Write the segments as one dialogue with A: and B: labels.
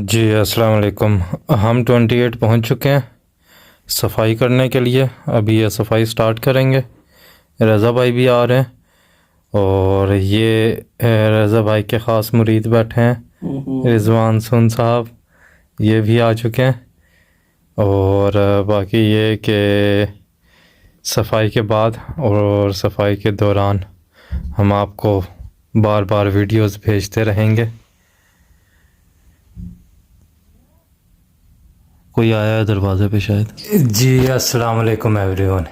A: जी अस्सलाम वालेकुम। हम 28 पहुंच चुके हैं सफाई करने के लिए। अभी ये सफाई स्टार्ट करेंगे। रज़ा भाई भी आ रहे हैं और ये रज़ा भाई के ख़ास मुरीद बैठे हैं, रिजवान सुन साहब, ये भी आ चुके हैं। और बाकी ये कि सफाई के बाद और सफाई के दौरान हम आपको बार बार वीडियोस भेजते रहेंगे। कोई आया है दरवाज़े पे शायद। जी अस्सलाम वालेकुम एवरीवन।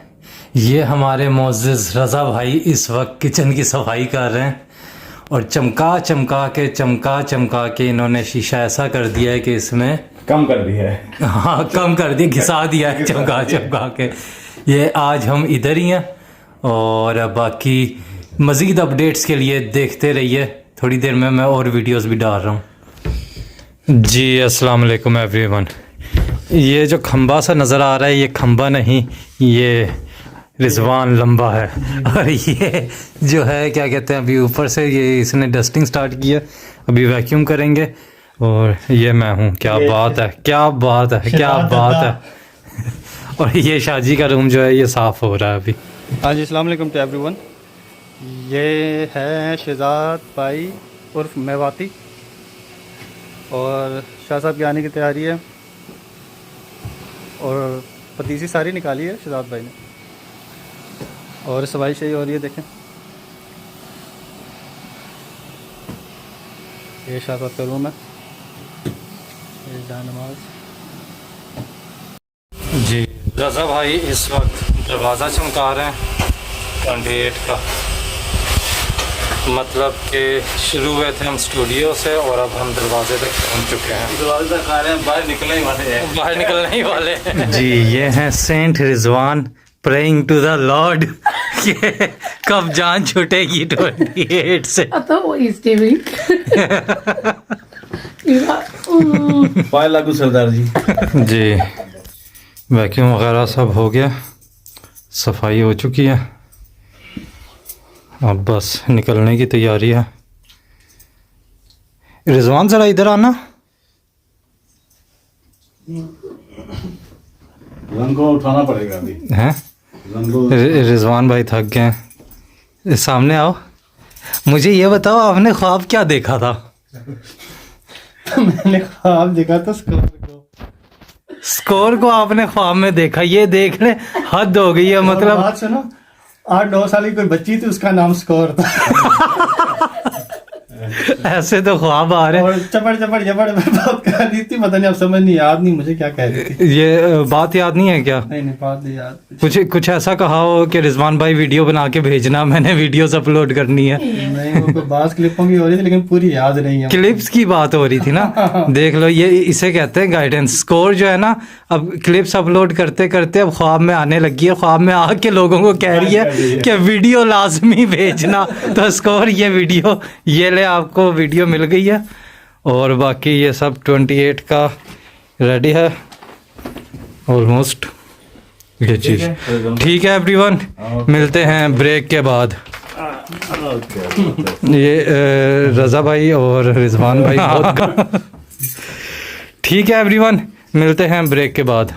A: ये हमारे मोअज़्ज़िज़ रज़ा भाई इस वक्त किचन की सफाई कर रहे हैं और चमका के इन्होंने शीशा ऐसा कर दिया है कि इसमें
B: कम कर दिया है।
A: हाँ कम कर दिया, घिसा दिया है चमका के। ये आज हम इधर ही हैं और बाकी मज़ीद अपडेट्स के लिए देखते रहिए। थोड़ी देर में मैं और वीडियोस भी डाल रहा हूँ। जी अस्सलाम वालेकुम एवरीवन। ये जो खंबा सा नज़र आ रहा है, ये खंबा नहीं, ये रिजवान लंबा है। और ये जो है क्या कहते हैं, अभी ऊपर से ये इसने डस्टिंग स्टार्ट किया, अभी वैक्यूम करेंगे। और ये मैं हूँ। क्या बात है। और ये शाजी का रूम जो है ये साफ़ हो रहा है अभी।
C: हाँ जी, अस्सलाम वालेकुम टू एवरीवन। ये है शहजाद भाई उर्फ मेवाती और शाह साहब की आने की तैयारी है और पतीसी सारी निकाली है शहजाद भाई ने और सफाई शही। और ये देखें, ये शाह साहब का रूम है, ये जान नमाज।
A: जी रज़ा भाई इस वक्त दरवाज़ा चमका रहे हैं 28 का। मतलब कि शुरू हुए थे हम स्टूडियो से और अब हम दरवाजे तक पहुंच चुके हैं।
B: दरवाजे तक आ रहे हैं, बाहर निकलने ही वाले हैं।
A: जी ये हैं saint Rizwan praying to the Lord. कब जान छूटेगी 28 से।
D: I thought what he's doing. He's like,
B: पाए लागू सरदार जी।
A: जी वैक्यूम वगैरह सब हो गया, सफाई हो चुकी है, अब बस निकलने की तैयारी है। रिजवान ज़रा इधर आना।
B: रंग को उठाना पड़ेगा अभी।
A: हैं रिजवान भाई थक गए हैं। सामने आओ, मुझे ये बताओ आपने ख्वाब क्या देखा था?
C: मैंने ख्वाब देखा था
A: स्कोर को आपने ख्वाब में देखा? ये देख ले, हद हो गई है। मतलब
C: बात सुनो, 8-9 साल की कोई बच्ची थी, उसका नाम स्कोर था।
A: ऐसे तो ख्वाब आ रहे।
C: और चपड़ बात कर रही थी, पता नहीं, अब समझ नहीं, याद नहीं मुझे क्या कह रही थी।
A: ये बात याद नहीं है क्या?
C: नहीं बात नहीं याद।
A: कुछ ऐसा कहा हो कि रिजवान भाई वीडियो बना के भेजना, मैंने वीडियोस अपलोड करनी है।
C: नहीं, वो बात क्लिपों की हो रही थी लेकिन पूरी याद नहीं है।
A: क्लिप्स की बात हो रही थी ना। देख लो, ये इसे कहते हैं गाइडेंस। स्कोर जो है ना, अब क्लिप्स अपलोड करते करते अब ख्वाब में आने लगी है। ख्वाब में आके लोगों को कह रही है कि वीडियो लाजमी भेजना। तो स्कोर ये वीडियो, ये ले आपको वीडियो मिल गई है। और बाकी ये सब 28 का रेडी है ऑलमोस्ट ये चीज़। ठीक है एवरीवन, मिलते हैं ब्रेक के बाद। ये रज़ा भाई और रिजवान भाई बहुत ठीक है एवरीवन, मिलते हैं ब्रेक के बाद।